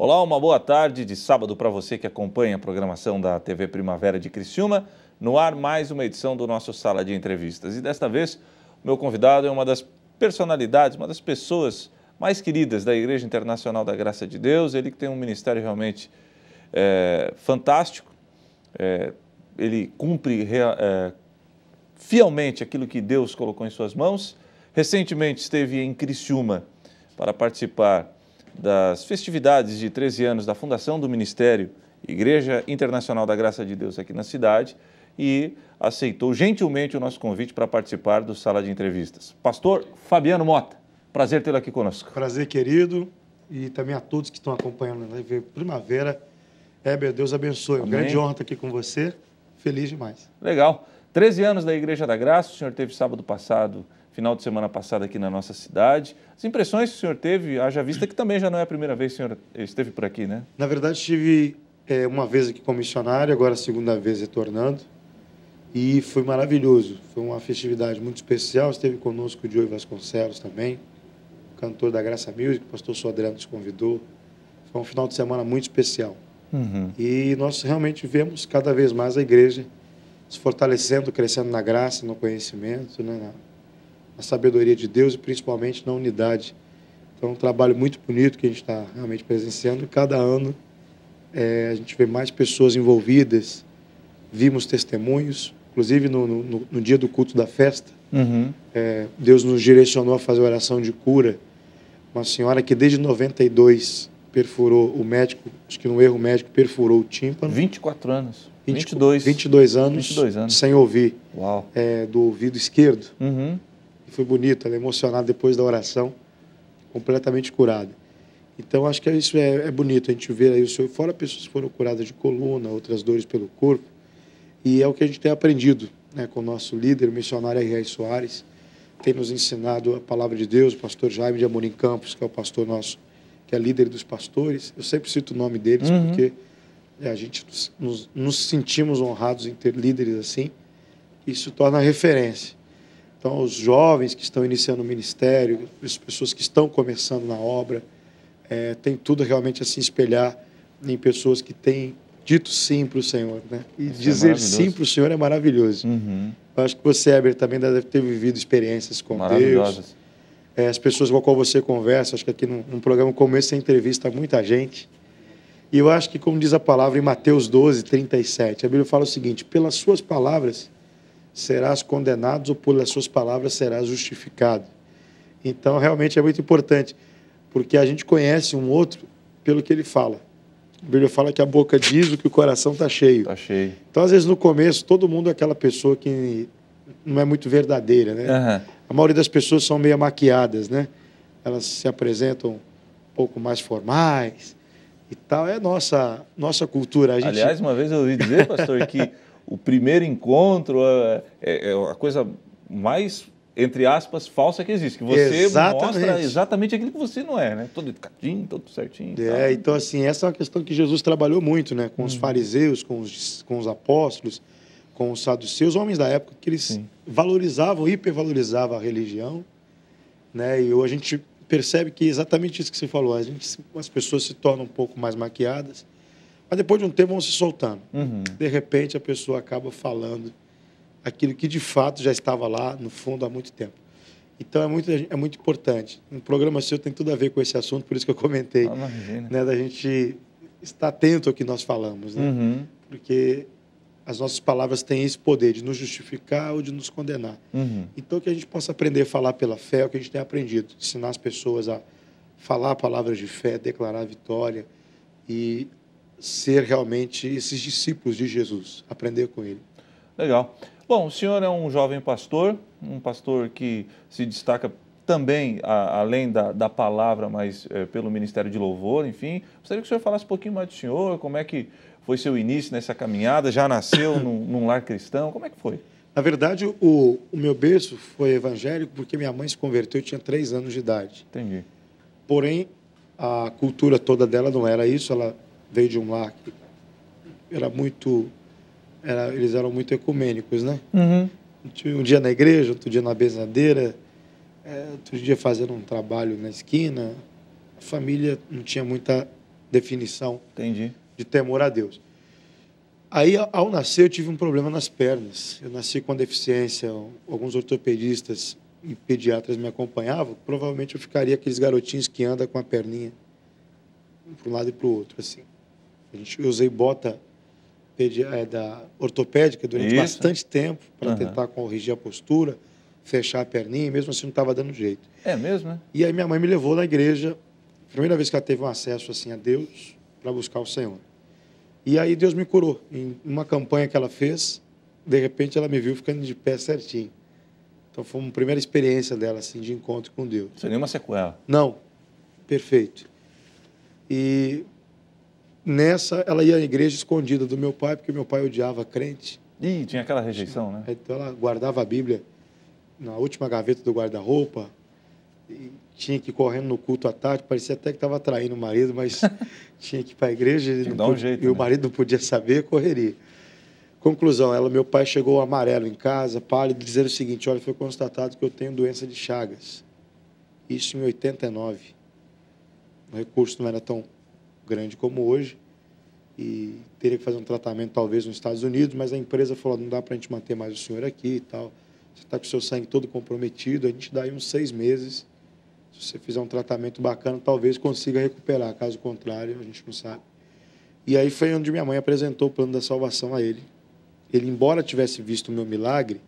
Olá, uma boa tarde de sábado para você que acompanha a programação da TV Primavera de Criciúma. No ar, mais uma edição do nosso Sala de Entrevistas. E desta vez, o meu convidado é uma das personalidades, uma das pessoas mais queridas da Igreja Internacional da Graça de Deus. Ele que tem um ministério realmente fantástico. Ele cumpre fielmente aquilo que Deus colocou em suas mãos. Recentemente esteve em Criciúma para participar das festividades de 13 anos da fundação do Ministério Igreja Internacional da Graça de Deus aqui na cidade e aceitou gentilmente o nosso convite para participar do Sala de Entrevistas. Pastor Fabiano Mota, prazer tê-lo aqui conosco. Prazer, querido, e também a todos que estão acompanhando na TV Primavera. Heber, Deus abençoe. Uma grande honra estar aqui com você, feliz demais. Legal. 13 anos da Igreja da Graça, o senhor teve sábado passado, final de semana passada aqui na nossa cidade. As impressões que o senhor teve, haja vista que também já não é a primeira vez que o senhor esteve por aqui, né? Na verdade, estive uma vez aqui como missionário, agora a segunda vez retornando, e foi maravilhoso. Foi uma festividade muito especial. Esteve conosco o Diogo Vasconcelos também, cantor da Graça Music, o pastor Sodré nos convidou. Foi um final de semana muito especial. E nós realmente vemos cada vez mais a igreja se fortalecendo, crescendo na graça, no conhecimento, né, na sabedoria de Deus e principalmente na unidade. Então, é um trabalho muito bonito que a gente está realmente presenciando. Cada ano a gente vê mais pessoas envolvidas, vimos testemunhos, inclusive no dia do culto da festa. Deus nos direcionou a fazer oração de cura. Uma senhora que desde 92 perfurou o médico, acho que no erro médico, perfurou o tímpano. 24 anos. 22 anos sem ouvir. Uau. Do ouvido esquerdo. Foi bonito, ela é emocionada depois da oração, completamente curada. Então, acho que isso é bonito, a gente vê aí o Senhor, fora pessoas que foram curadas de coluna, outras dores pelo corpo, e é o que a gente tem aprendido, né, com o nosso líder, o missionário R.R. Soares, tem nos ensinado a palavra de Deus, o pastor Jaime de Amorim Campos, que é o pastor nosso, que é líder dos pastores. Eu sempre cito o nome deles, porque a gente nos sentimos honrados em ter líderes assim, isso torna referência. Então, os jovens que estão iniciando o ministério, as pessoas que estão começando na obra, tem tudo realmente a se espelhar em pessoas que têm dito sim para o Senhor, né? E isso dizer sim para o Senhor é maravilhoso. Eu acho que você, Heber, também deve ter vivido experiências com Deus. As pessoas com as quais você conversa, acho que aqui num programa como esse, você entrevista muita gente. E eu acho que, como diz a palavra em Mateus 12, 37, a Bíblia fala o seguinte: pelas suas palavras serás condenado ou pelas suas palavras serás justificado. Então, realmente é muito importante, porque a gente conhece um outro pelo que ele fala. A Bíblia fala que a boca diz o que o coração está cheio. Está cheio. Então, às vezes, no começo, todo mundo é aquela pessoa que não é muito verdadeira, né? A maioria das pessoas são meio maquiadas, né? Elas se apresentam um pouco mais formais e tal. É nossa cultura. Aliás, uma vez eu ouvi dizer, pastor, que o primeiro encontro é a coisa mais, entre aspas, falsa que existe. Que você mostra exatamente aquilo que você não é, né? Todo educadinho, todo certinho. Então, assim, essa é uma questão que Jesus trabalhou muito, né? Com os fariseus, com os apóstolos, com os saduceus, homens da época, que eles valorizavam, hipervalorizavam a religião, né? E hoje a gente percebe que é exatamente isso que você falou. As pessoas se tornam um pouco mais maquiadas, mas depois de um tempo vão se soltando. De repente, a pessoa acaba falando aquilo que, de fato, já estava lá, no fundo, há muito tempo. Então, é muito importante. Um programa seu tem tudo a ver com esse assunto, por isso que eu comentei, né, da gente estar atento ao que nós falamos, né? Porque as nossas palavras têm esse poder de nos justificar ou de nos condenar. Então, que a gente possa aprender a falar pela fé, é o que a gente tem aprendido, ensinar as pessoas a falar palavras de fé, declarar vitória e ser realmente esses discípulos de Jesus, aprender com ele. Legal. Bom, o senhor é um jovem pastor, um pastor que se destaca também, além da palavra, mas pelo Ministério de Louvor, enfim. Gostaria que o senhor falasse um pouquinho mais do senhor, como é que foi seu início nessa caminhada, já nasceu num lar cristão, como é que foi? Na verdade, o meu berço foi evangélico porque minha mãe se converteu, eu tinha 3 anos de idade. Entendi. Porém, a cultura toda dela não era isso, ela veio de um lar que era muito... eles eram muito ecumênicos, né? Um dia na igreja, outro dia na bezadeira, outro dia fazendo um trabalho na esquina. A família não tinha muita definição Entendi. de temor a Deus. Aí, ao nascer, eu tive um problema nas pernas. Eu nasci com deficiência, alguns ortopedistas e pediatras me acompanhavam, provavelmente eu ficaria aqueles garotinhos que andam com a perninha para um lado e para o outro, assim. Eu usei bota da ortopédica durante bastante tempo para tentar corrigir a postura, fechar a perninha, e mesmo assim não estava dando jeito. É mesmo, né? E aí minha mãe me levou na igreja, primeira vez que ela teve um acesso assim a Deus, para buscar o Senhor. E aí Deus me curou. Em uma campanha que ela fez, de repente ela me viu ficando de pé certinho. Então foi uma primeira experiência dela assim de encontro com Deus. Sem nenhuma sequela. Não. Perfeito. E nessa ela ia à igreja escondida do meu pai, porque meu pai odiava crente. Ih, tinha aquela rejeição, né? Então ela guardava a Bíblia na última gaveta do guarda-roupa, e tinha que ir correndo no culto à tarde, parecia até que estava traindo o marido, mas tinha que ir para a igreja e o marido não podia saber, correria. Conclusão, meu pai chegou amarelo em casa, pálido, dizendo o seguinte: olha, foi constatado que eu tenho doença de Chagas. Isso em 89. O recurso não era tão grande como hoje e teria que fazer um tratamento talvez nos Estados Unidos, mas a empresa falou: não dá para a gente manter mais o senhor aqui e tal. Você está com o seu sangue todo comprometido, a gente dá aí uns 6 meses. Se você fizer um tratamento bacana, talvez consiga recuperar. Caso contrário, a gente não sabe. E aí foi onde minha mãe apresentou o plano da salvação a ele. Ele, embora tivesse visto o meu milagre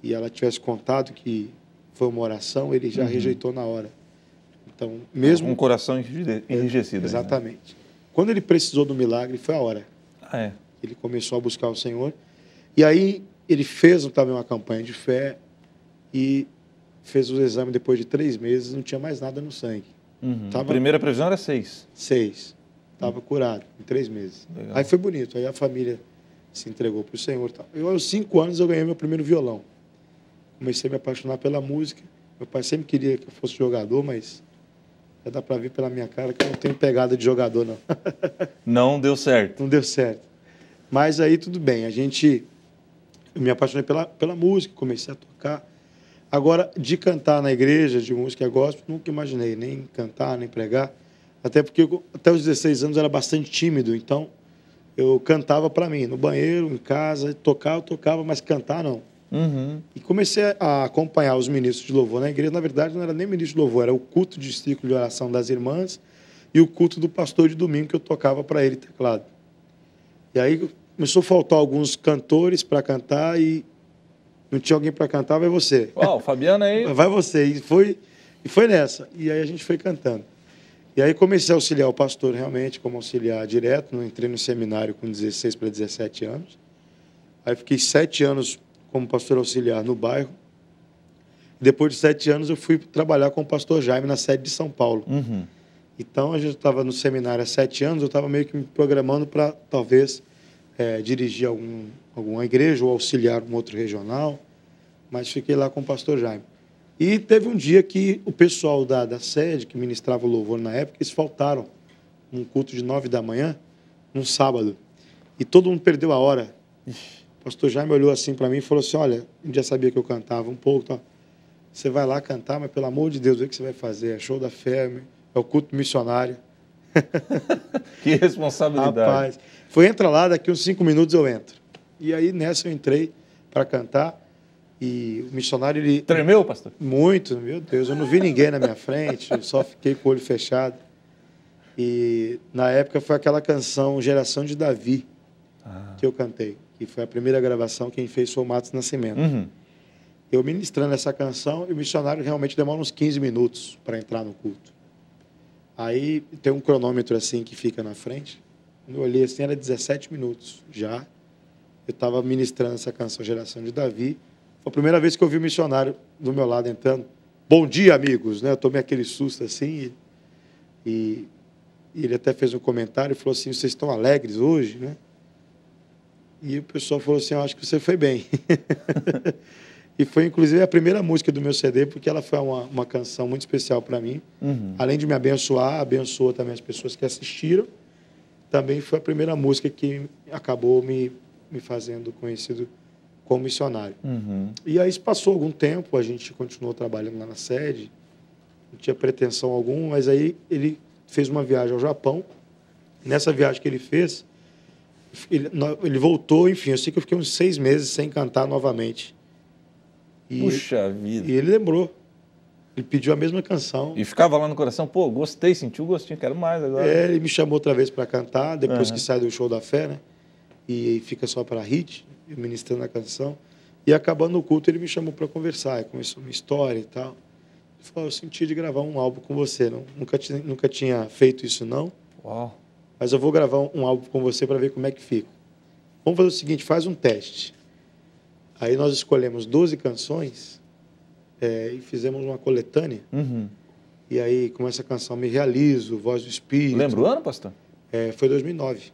e ela tivesse contado que foi uma oração, ele já rejeitou na hora. Então, mesmo com o coração enrijecido. Exatamente. Né? Quando ele precisou do milagre, foi a hora. Ele começou a buscar o Senhor. E aí ele fez também uma campanha de fé e fez o exame depois de 3 meses, não tinha mais nada no sangue. A primeira previsão era 6. 6. Estava curado em 3 meses. Legal. Aí foi bonito. Aí a família se entregou para o Senhor. Eu, aos 5 anos, eu ganhei meu primeiro violão. Comecei a me apaixonar pela música. Meu pai sempre queria que eu fosse jogador, mas já dá para ver pela minha cara que eu não tenho pegada de jogador, não. Não deu certo. Não deu certo. Mas aí tudo bem. Eu me apaixonei pela música, comecei a tocar. Agora, de cantar na igreja, de música gospel, nunca imaginei nem cantar, nem pregar. Até porque até os 16 anos eu era bastante tímido, então eu cantava para mim, no banheiro, em casa, eu tocava, mas cantar não. E comecei a acompanhar os ministros de louvor na igreja. Na verdade, não era nem ministro de louvor, era o culto de círculo de oração das irmãs e o culto do pastor de domingo, que eu tocava para ele teclado. E aí começou a faltar alguns cantores para cantar e não tinha alguém para cantar, vai você. Uau, Fabiana aí. Vai você. E foi nessa. E aí a gente foi cantando. E aí comecei a auxiliar o pastor realmente, como auxiliar direto. Não entrei no seminário com 16 para 17 anos. Aí fiquei 7 anos como pastor auxiliar no bairro. Depois de 7 anos eu fui trabalhar com o pastor Jaime na sede de São Paulo. Então a gente estava no seminário há 7 anos, eu estava meio que me programando para talvez dirigir alguma igreja ou auxiliar um outro regional, mas fiquei lá com o pastor Jaime. E teve um dia que o pessoal da sede, que ministrava o louvor na época, eles faltaram um culto de 9 da manhã, num sábado, e todo mundo perdeu a hora. O pastor Jaime olhou assim para mim e falou assim: olha, eu já sabia que eu cantava um pouco, então, você vai lá cantar, mas pelo amor de Deus, o que você vai fazer? É show da fé, é o culto missionário. Que responsabilidade. Rapaz, entra lá, daqui uns 5 minutos eu entro. E aí, nessa, eu entrei para cantar. E o missionário, ele... Tremeu, pastor? Muito, meu Deus. Eu não vi ninguém na minha frente, eu só fiquei com o olho fechado. E, na época, foi aquela canção Geração de Davi que eu cantei. Que foi a primeira gravação, quem fez foi o Matos Nascimento. Eu ministrando essa canção, e o missionário realmente demora uns 15 minutos para entrar no culto. Aí tem um cronômetro assim que fica na frente. Quando eu olhei assim, era 17 minutos já. Eu estava ministrando essa canção Geração de Davi. Foi a primeira vez que eu vi o missionário do meu lado entrando. Bom dia, amigos! Né? Eu tomei aquele susto assim. E ele até fez um comentário e falou assim: vocês estão alegres hoje? Né? E o pessoal falou assim: eu acho que você foi bem. E foi, inclusive, a primeira música do meu CD, porque ela foi uma canção muito especial para mim. Além de me abençoar, abençoou também as pessoas que assistiram. Também foi a primeira música que acabou me fazendo conhecido como missionário. E aí passou algum tempo, a gente continuou trabalhando lá na sede, não tinha pretensão alguma, mas aí ele fez uma viagem ao Japão, Nessa viagem que ele fez, ele voltou, enfim, eu sei que eu fiquei uns 6 meses sem cantar novamente. Puxa vida. E ele lembrou. Ele pediu a mesma canção. E ficava lá no coração, pô, gostei, senti o gostinho, quero mais agora. Ele me chamou outra vez para cantar, depois que sai do Show da Fé, né? E fica só para hit, eu ministrando a canção. E acabando o culto, ele me chamou para conversar, começou uma história e tal. Ele falou, eu senti de gravar um álbum com você, não? Nunca tinha feito isso, não. Uau. Mas eu vou gravar um álbum com você para ver como é que fica. Vamos fazer o seguinte, faz um teste. Aí nós escolhemos 12 canções e fizemos uma coletânea. E aí, com essa canção, Me Realizo, Voz do Espírito. Lembra o ano, pastor? Foi 2009.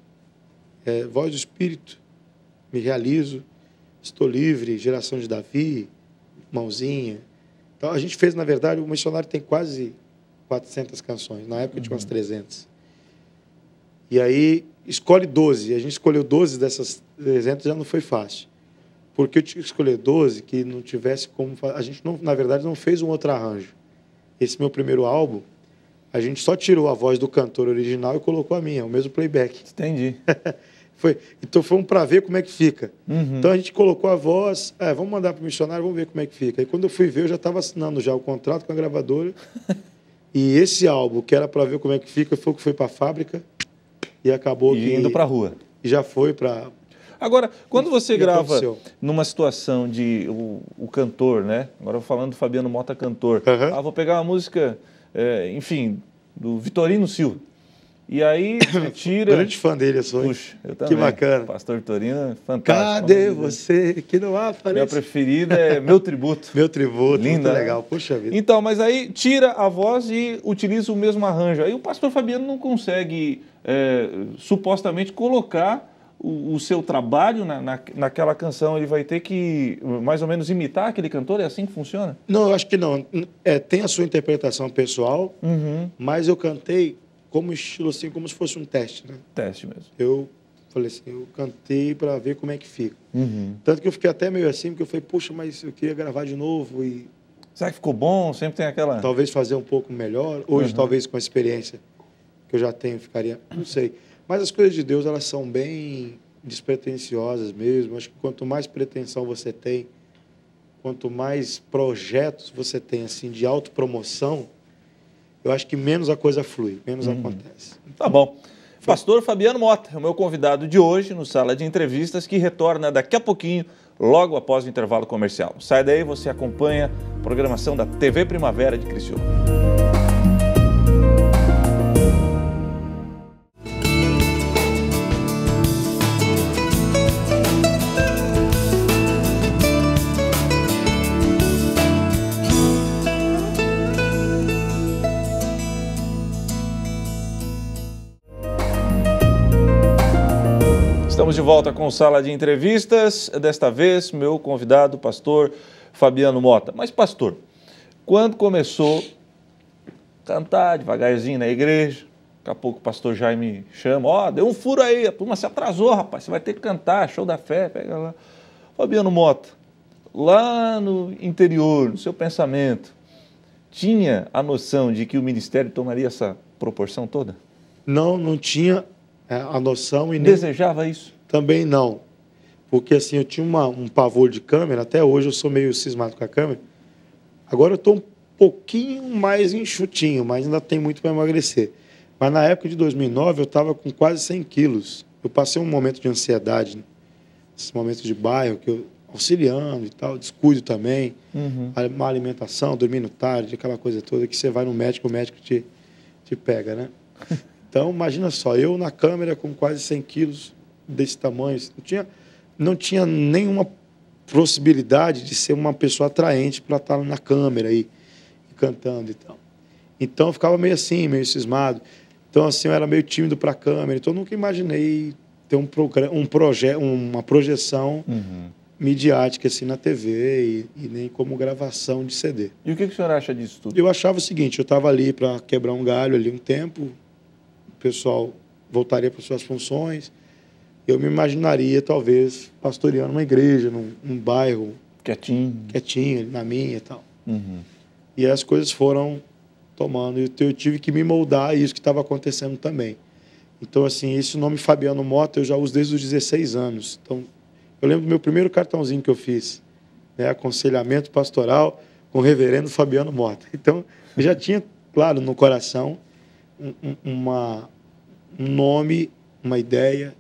Voz do Espírito, Me Realizo, Estou Livre, Geração de Davi, Mãozinha. Então, a gente fez, na verdade, o Missionário tem quase 400 canções. Na época, tinha umas 300. E aí, escolhe 12. A gente escolheu 12 dessas 300, já não foi fácil. Porque eu tinha que escolher 12 que não tivesse como... A gente, não, na verdade, não fez um outro arranjo. Esse meu primeiro álbum, a gente só tirou a voz do cantor original e colocou a minha, o mesmo playback. Entendi. Então, fomos para ver como é que fica. Então, a gente colocou a voz, vamos mandar para o missionário, vamos ver como é que fica. E quando eu fui ver, eu já estava assinando já o contrato com a gravadora. E esse álbum, que era para ver como é que fica, foi o que foi para a fábrica e acabou indo para a rua. E já foi para... Agora, quando você grava numa situação de o cantor, né? Agora eu falando do Fabiano Motta, cantor. Vou pegar uma música, enfim, do Vitorino Silva. E aí tira... Grande fã dele, eu sou. Puxa, eu também. Que bacana. Pastor Vitorino, fantástico. Cadê você que não aparece? Minha preferida é Meu Tributo. Meu Tributo, linda, muito legal. Puxa vida. Então, mas aí tira a voz e utiliza o mesmo arranjo. Aí o pastor Fabiano não consegue, supostamente, colocar o seu trabalho naquela canção. Ele vai ter que, mais ou menos, imitar aquele cantor? É assim que funciona? Não, eu acho que não. Tem a sua interpretação pessoal, mas eu cantei como estilo, assim, como se fosse um teste, né? Teste mesmo. Eu falei assim, eu cantei para ver como é que fica. Tanto que eu fiquei até meio assim, porque eu falei, puxa, mas eu queria gravar de novo e... Será que ficou bom? Sempre tem aquela... Talvez fazer um pouco melhor. Hoje, talvez com a experiência que eu já tenho, ficaria... Não sei. Mas as coisas de Deus, elas são bem despretensiosas mesmo. Acho que quanto mais pretensão você tem, quanto mais projetos você tem, assim, de autopromoção, eu acho que menos a coisa flui, menos acontece. Tá bom. Pastor Fabiano Motta é o meu convidado de hoje no Sala de Entrevistas, que retorna daqui a pouquinho, logo após o intervalo comercial. Sai daí, você acompanha a programação da TV Primavera de Criciúma. Estamos de volta com Sala de Entrevistas, desta vez meu convidado, pastor Fabiano Motta. Mas pastor, quando começou a cantar devagarzinho na igreja, daqui a pouco o pastor Jaime chama, deu um furo aí, a turma se atrasou, rapaz, você vai ter que cantar, Show da Fé, pega lá. Fabiano Motta, lá no interior, no seu pensamento, tinha a noção de que o ministério tomaria essa proporção toda? Não tinha a noção e nem... Desejava isso? Também não. Porque assim, eu tinha um pavor de câmera, até hoje eu sou meio cismado com a câmera. Agora eu estou um pouquinho mais enxutinho, mas ainda tem muito para emagrecer. Mas na época de 2009 eu estava com quase 100 quilos. Eu passei um momento de ansiedade, né? Esse momento de bairro, que eu auxiliando e tal, descuido também, má alimentação, dormindo tarde, aquela coisa toda que você vai no médico, o médico te pega, né? Então, imagina só, eu na câmera com quase 100 quilos, desse tamanho, não tinha nenhuma possibilidade de ser uma pessoa atraente para estar na câmera e cantando e tal. Então, eu ficava meio assim, meio cismado. Então, assim, eu era meio tímido para a câmera. Então, eu nunca imaginei ter uma projeção midiática assim na TV e nem como gravação de CD. E o que o senhor acha disso tudo? Eu achava o seguinte, eu estava ali para quebrar um galho ali um tempo, o pessoal voltaria para suas funções, eu me imaginaria talvez pastoreando uma igreja, num bairro quietinho, na minha e tal. E as coisas foram tomando, e eu tive que me moldar a isso que estava acontecendo também. Então, assim, esse nome Fabiano Mota eu já uso desde os 16 anos. Então, eu lembro do meu primeiro cartãozinho que eu fiz, né? Aconselhamento pastoral com o reverendo Fabiano Mota. Então, eu já tinha, claro, no coração um nome, uma ideia.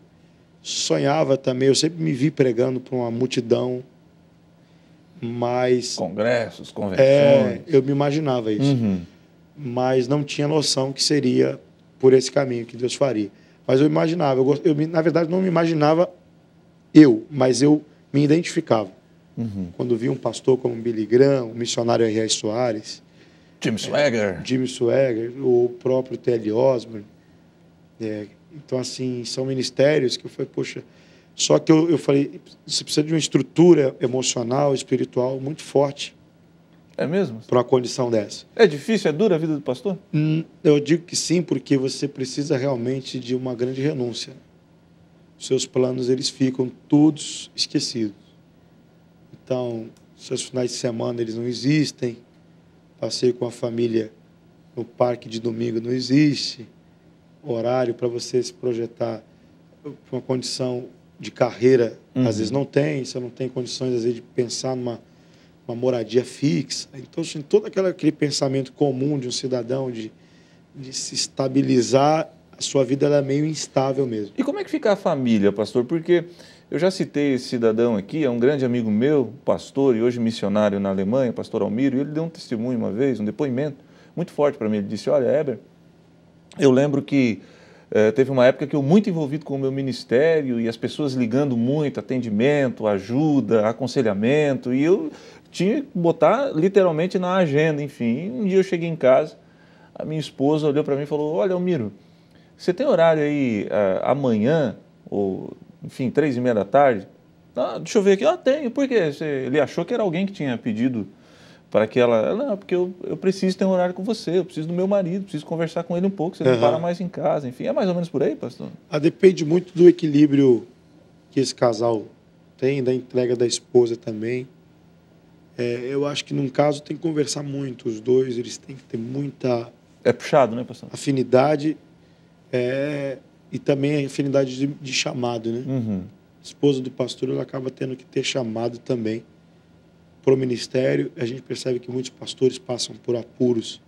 Sonhava também, eu sempre me vi pregando para uma multidão, mas... Congressos, convenções. Eu me imaginava isso. Mas não tinha noção que seria por esse caminho que Deus faria. Mas eu imaginava, na verdade, não me imaginava mas eu me identificava. Quando vi um pastor como Billy Graham, o missionário R.R. Soares, Jim Swagger, o próprio T.L. Osborne. Então, assim, são ministérios que eu falei, poxa... Só que eu falei, você precisa de uma estrutura emocional, espiritual muito forte. É mesmo? Para uma condição dessa. É difícil, é dura a vida do pastor? Eu digo que sim, porque você precisa realmente de uma grande renúncia. Os seus planos, eles ficam todos esquecidos. Então, seus finais de semana, eles não existem. Passeio com a família no parque de domingo não existe. Horário para você se projetar para uma condição de carreira, às vezes não tem. Você não tem condições, às vezes, de pensar numa moradia fixa. Então, assim, todo aquele pensamento comum de um cidadão de se estabilizar, a sua vida ela é meio instável mesmo. E como é que fica a família, pastor? Porque eu já citei esse cidadão aqui, é um grande amigo meu, pastor e hoje missionário na Alemanha, pastor Almiro, e ele deu um testemunho uma vez, um depoimento muito forte para mim. Ele disse, olha, Heber, eu lembro que teve uma época que eu muito envolvido com o meu ministério e as pessoas ligando muito, atendimento, ajuda, aconselhamento, e eu tinha que botar literalmente na agenda, enfim. Um dia eu cheguei em casa, a minha esposa olhou para mim e falou, olha, Almiro, você tem horário aí amanhã, ou enfim, 3h30 da tarde? Ah, deixa eu ver aqui. Tenho. Por quê? Ele achou que era alguém que tinha pedido para que ela... Não, porque eu preciso ter um horário com você, eu preciso do meu marido, preciso conversar com ele um pouco, você não para mais em casa, enfim. É mais ou menos por aí, pastor? Depende muito do equilíbrio que esse casal tem, da entrega da esposa também. Eu acho que num caso tem que conversar muito, os dois, eles têm que ter muita... É puxado, né, pastor? Afinidade e também afinidade de chamado, né? A esposa do pastor, ela acaba tendo que ter chamado também para o ministério. A gente percebe que muitos pastores passam por apuros,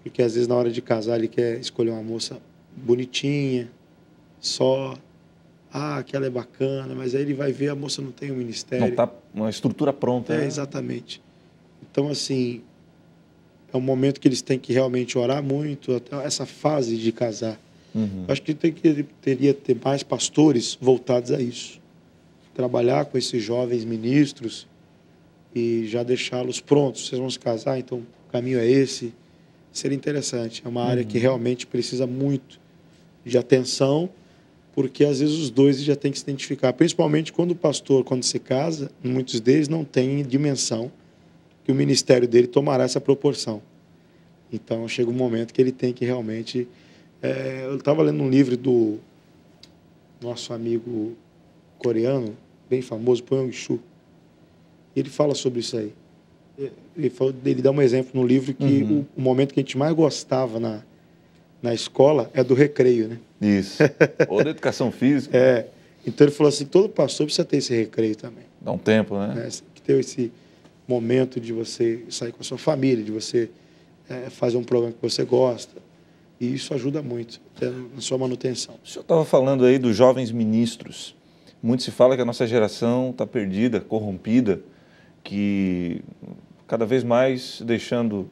porque às vezes na hora de casar ele quer escolher uma moça bonitinha, só... aquela é bacana, mas aí ele vai ver, a moça não tem um ministério. Não está uma estrutura pronta. Exatamente. Então, assim, é um momento que eles têm que realmente orar muito, até essa fase de casar. Eu acho que teria que ter mais pastores voltados a isso. Trabalhar com esses jovens ministros e já deixá-los prontos. Vocês vão se casar, então o caminho é esse. Seria interessante. É uma área que realmente precisa muito de atenção, porque às vezes os dois já têm que se identificar, principalmente quando o pastor, quando se casa, muitos deles não têm dimensão que o ministério dele tomará essa proporção. Então chega um momento que ele tem que realmente... eu estava lendo um livro do nosso amigo coreano, bem famoso, Pyong Soo, e ele fala sobre isso aí. Ele dá um exemplo no livro que o momento que a gente mais gostava na escola é do recreio, né? Isso. Ou da educação física. Então ele falou assim, todo pastor precisa ter esse recreio também. Dá um tempo, né? Tem que ter esse momento de você sair com a sua família, de você fazer um programa que você gosta. E isso ajuda muito até na sua manutenção. O senhor estava falando aí dos jovens ministros. Muito se fala que a nossa geração está perdida, corrompida, que cada vez mais deixando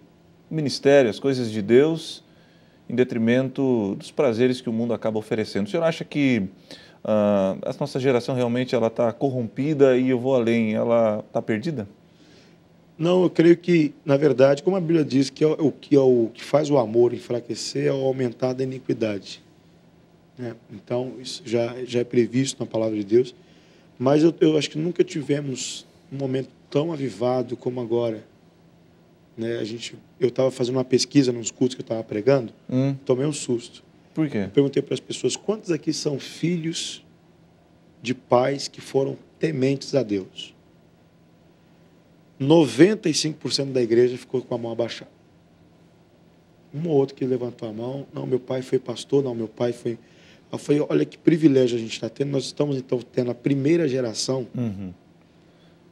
o ministério, as coisas de Deus, em detrimento dos prazeres que o mundo acaba oferecendo. O senhor acha que a nossa geração realmente está corrompida e eu vou além, ela está perdida? Não, eu creio que, na verdade, como a Bíblia diz, que o que faz o amor enfraquecer é o aumentar da iniquidade. Então, isso já é previsto na palavra de Deus. Mas eu acho que nunca tivemos um momento tão avivado como agora. Eu estava fazendo uma pesquisa nos cultos que eu estava pregando, tomei um susto. Por quê? Eu perguntei para as pessoas, quantos aqui são filhos de pais que foram tementes a Deus? 95% da igreja ficou com a mão abaixada. Um ou outro que levantou a mão, não, meu pai foi pastor, não, meu pai foi Eu falei, olha que privilégio a gente está tendo. Nós estamos, então, tendo a primeira geração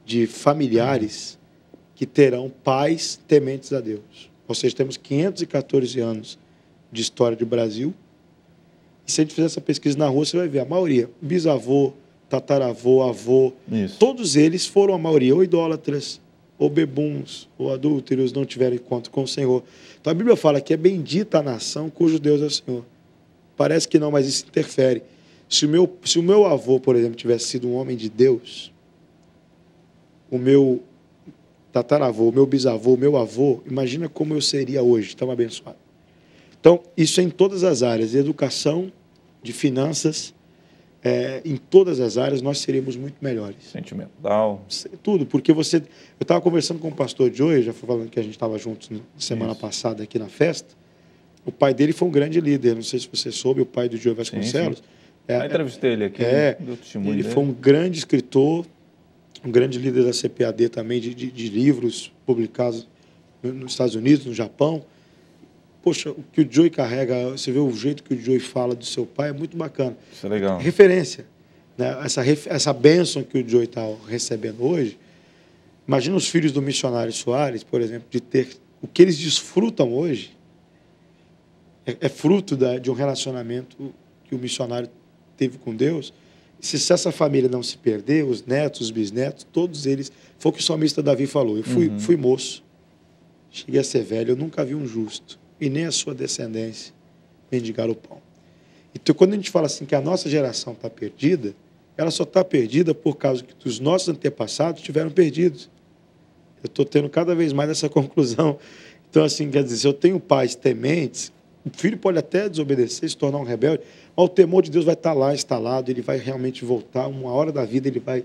de familiares que terão pais tementes a Deus. Ou seja, temos 514 anos de história do Brasil. E se a gente fizer essa pesquisa na rua, você vai ver a maioria, bisavô, tataravô, avô, todos eles foram, a maioria, ou idólatras, ou bebuns, ou adúlteros, não tiveram encontro com o Senhor. Então a Bíblia fala que é bendita a nação cujo Deus é o Senhor. Parece que não, mas isso interfere. Se o meu avô, por exemplo, tivesse sido um homem de Deus, o meu tataravô, o meu bisavô, o meu avô, imagina como eu seria hoje, tão abençoado. Então, isso é em todas as áreas, de educação, de finanças, em todas as áreas nós seríamos muito melhores. Sentimental. Tudo, porque eu estava conversando com o pastor Joey, já foi falando que a gente estava juntos semana passada aqui na festa. O pai dele foi um grande líder, não sei se você soube, o pai do Joey Vasconcelos. Eu entrevistei ele aqui, deu testemunho ele dele. foi um grande escritor, um grande líder da CPAD também, de livros publicados nos Estados Unidos, no Japão. Poxa, o que o Joey carrega, você vê o jeito que o Joey fala do seu pai, é muito bacana. Isso é legal. Referência. Né? Essa bênção que o Joey está recebendo hoje, imagina os filhos do missionário Soares, por exemplo, de ter o que eles desfrutam hoje, é fruto de um relacionamento que o missionário teve com Deus. Se essa família não se perder, os netos, os bisnetos, todos eles, foi o que o salmista Davi falou. Eu fui moço, cheguei a ser velho, eu nunca vi um justo, e nem a sua descendência mendigar o pão. Então, quando a gente fala assim que a nossa geração está perdida, ela só está perdida por causa que os nossos antepassados estiveram perdidos. Eu estou tendo cada vez mais essa conclusão. Então, assim, quer dizer, se eu tenho pais tementes, o filho pode até desobedecer, se tornar um rebelde, mas o temor de Deus vai estar lá instalado, ele vai realmente voltar, uma hora da vida ele vai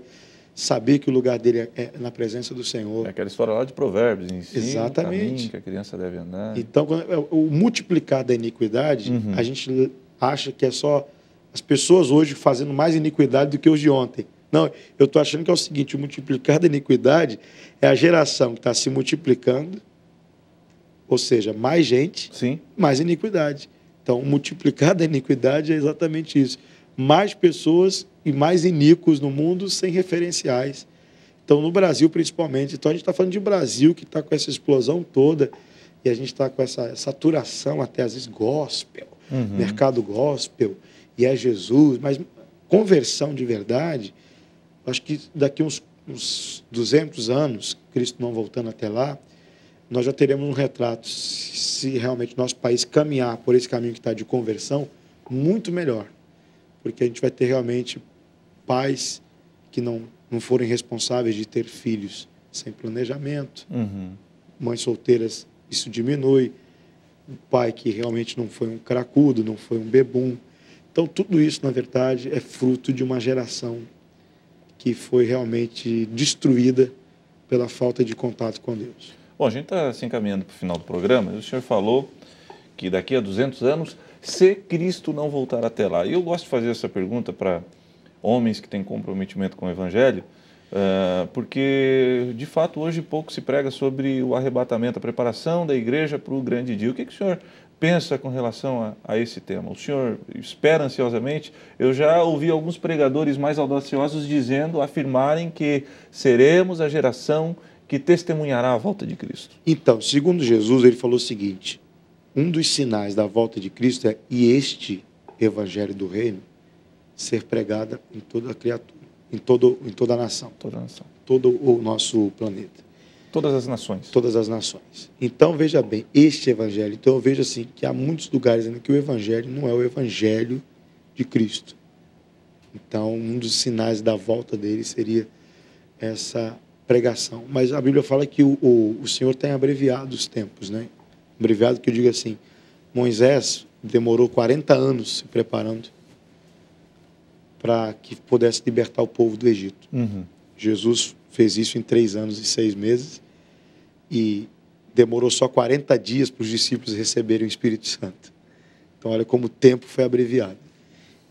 saber que o lugar dele é na presença do Senhor. É aquela história lá de Provérbios, ensina exatamente o caminho que a criança deve andar. Então, o multiplicar da iniquidade, a gente acha que é só as pessoas hoje fazendo mais iniquidade do que os de ontem. Não, eu estou achando que é o seguinte, o multiplicar da iniquidade é a geração que está se multiplicando, ou seja, mais gente, mais iniquidade. Então, o multiplicar da iniquidade é exatamente isso. Mais pessoas e mais iníquos no mundo sem referenciais. Então, no Brasil, principalmente. Então, a gente está falando de Brasil, que está com essa explosão toda, e a gente está com essa saturação até, às vezes, gospel, mercado gospel, e é Jesus, mas conversão de verdade, acho que daqui uns 200 anos, Cristo não voltando até lá, nós já teremos um retrato, se realmente nosso país caminhar por esse caminho que está de conversão, muito melhor. Porque a gente vai ter realmente pais que não forem responsáveis de ter filhos sem planejamento, mães solteiras, isso diminui, um pai que realmente não foi um cracudo, não foi um bebum. Então, tudo isso, na verdade, é fruto de uma geração que foi realmente destruída pela falta de contato com Deus. Bom, a gente está se encaminhando para o final do programa. O senhor falou que daqui a 200 anos, se Cristo não voltar até lá. E eu gosto de fazer essa pergunta para homens que têm comprometimento com o Evangelho, porque, de fato, hoje pouco se prega sobre o arrebatamento, a preparação da igreja para o grande dia. O que o senhor pensa com relação a esse tema? O senhor espera ansiosamente? Eu já ouvi alguns pregadores mais audaciosos afirmarem que seremos a geração que testemunhará a volta de Cristo. Então, segundo Jesus, ele falou o seguinte, um dos sinais da volta de Cristo é, e este evangelho do reino, ser pregada em toda a criatura, em toda a nação. Toda a nação. Todo o nosso planeta. Todas as nações. Todas as nações. Então, veja bem, este evangelho, então eu vejo assim, que há muitos lugares ainda que o evangelho não é o evangelho de Cristo. Então, um dos sinais da volta dele seria essa pregação. Mas a Bíblia fala que o Senhor tem abreviado os tempos, né? Abreviado que eu digo assim, Moisés demorou 40 anos se preparando para que pudesse libertar o povo do Egito. Jesus fez isso em 3 anos e 6 meses e demorou só 40 dias para os discípulos receberem o Espírito Santo. Então, olha como o tempo foi abreviado.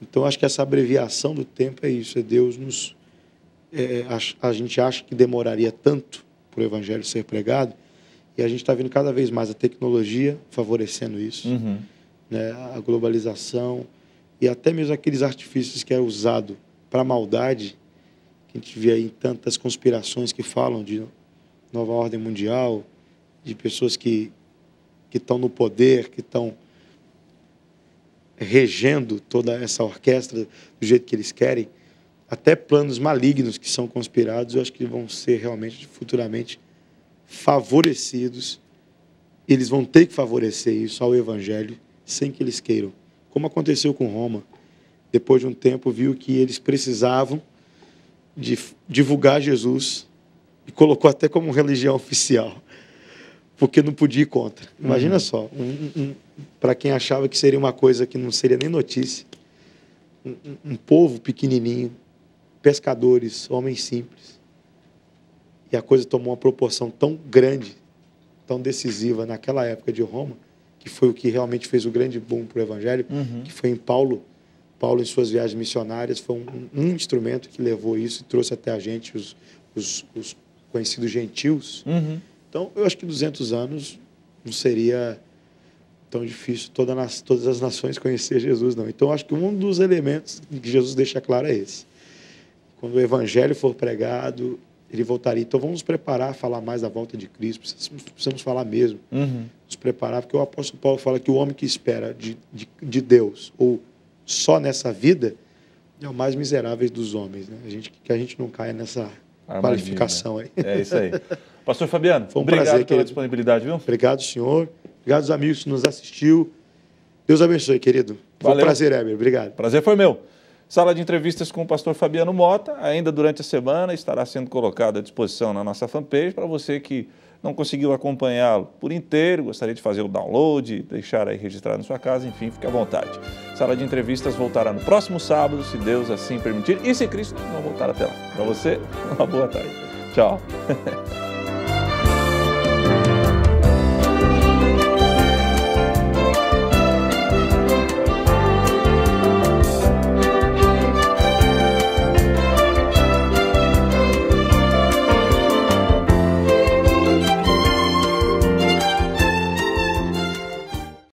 Então, acho que essa abreviação do tempo é isso, é Deus nos... a gente acha que demoraria tanto para o Evangelho ser pregado, e a gente está vendo cada vez mais a tecnologia favorecendo isso, né? A globalização, e até mesmo aqueles artifícios que é usado para maldade, que a gente vê aí tantas conspirações que falam de nova ordem mundial, de pessoas que estão no poder, que estão regendo toda essa orquestra do jeito que eles querem, até planos malignos que são conspirados, eu acho que vão ser realmente, futuramente, favorecidos. Eles vão ter que favorecer isso ao Evangelho, sem que eles queiram. Como aconteceu com Roma. Depois de um tempo, viu que eles precisavam de divulgar Jesus e colocou até como religião oficial, porque não podia ir contra. Imagina só, para quem achava que seria uma coisa que não seria nem notícia, um povo pequenininho, pescadores, homens simples, e a coisa tomou uma proporção tão grande, tão decisiva naquela época de Roma, que foi o que realmente fez o grande boom para o Evangelho, que foi em Paulo. Paulo, em suas viagens missionárias, foi um instrumento que levou isso e trouxe até a gente os conhecidos gentios. Então, eu acho que 200 anos não seria tão difícil todas as nações conhecer Jesus, não. Então, eu acho que um dos elementos que Jesus deixa claro é esse. Quando o Evangelho for pregado, ele voltaria. Então, vamos nos preparar a falar mais da volta de Cristo. Precisamos falar mesmo. Nos preparar, porque o apóstolo Paulo fala que o homem que espera de Deus, ou só nessa vida, é o mais miserável dos homens, né? Que a gente não caia nessa qualificação aí. É isso aí. Pastor Fabiano, foi um obrigado prazer, pela querido. Disponibilidade, viu? Obrigado, senhor. Obrigado aos amigos que nos assistiu. Deus abençoe, querido. Foi Valeu. um prazer, Heber. Obrigado. Prazer foi meu. Sala de entrevistas com o pastor Fabiano Mota, ainda durante a semana, estará sendo colocado à disposição na nossa fanpage para você que não conseguiu acompanhá-lo por inteiro, gostaria de fazer o download, deixar aí registrado na sua casa, enfim, fique à vontade. Sala de entrevistas voltará no próximo sábado, se Deus assim permitir, e se Cristo não voltar até lá. Para você, uma boa tarde. Tchau.